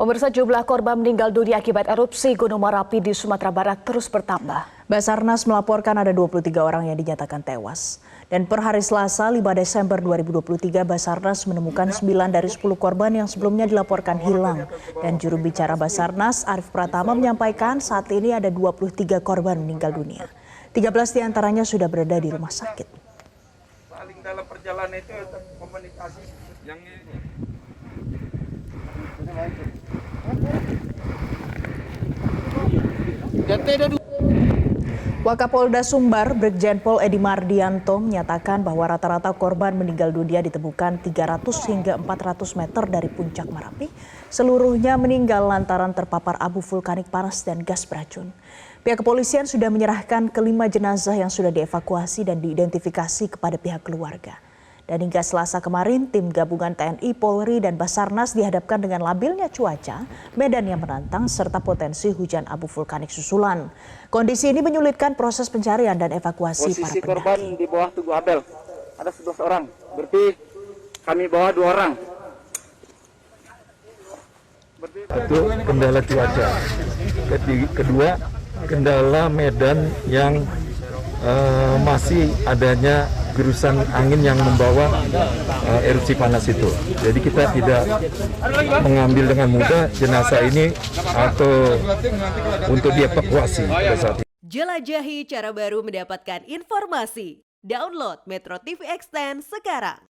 Pemirsa, jumlah korban meninggal dunia akibat erupsi Gunung Merapi di Sumatera Barat terus bertambah. Basarnas melaporkan ada 23 orang yang dinyatakan tewas. Dan per hari Selasa 5 Desember 2023, Basarnas menemukan 9 dari 10 korban yang sebelumnya dilaporkan hilang. Dan juru bicara Basarnas, Arif Pratama, menyampaikan saat ini ada 23 korban meninggal dunia. 13 diantaranya sudah berada di rumah sakit. Paling dalam perjalanan itu komunikasi yang ini. Wakapolda Sumbar, Brigjen Pol Edi Mardianto, menyatakan bahwa rata-rata korban meninggal dunia ditemukan 300 hingga 400 meter dari puncak Merapi. Seluruhnya meninggal lantaran terpapar abu vulkanik panas dan gas beracun. Pihak kepolisian sudah menyerahkan kelima jenazah yang sudah dievakuasi dan diidentifikasi kepada pihak keluarga. Dan hingga Selasa kemarin, tim gabungan TNI, Polri, dan Basarnas dihadapkan dengan labilnya cuaca, medan yang menantang, serta potensi hujan abu vulkanik susulan. Kondisi ini menyulitkan proses pencarian dan evakuasi para pendaki. Posisi korban di bawah tubuh Abel, ada 11 orang, berarti kami bawa 2 orang. Satu, kendala cuaca. Kedua, kendala medan yang masih adanya gerusan angin yang membawa erupsi panas itu. Jadi kita tidak mengambil dengan mudah jenazah ini atau untuk dievakuasi pada saat ini. Jelajahi cara baru mendapatkan informasi. Download Metro TV Extend sekarang.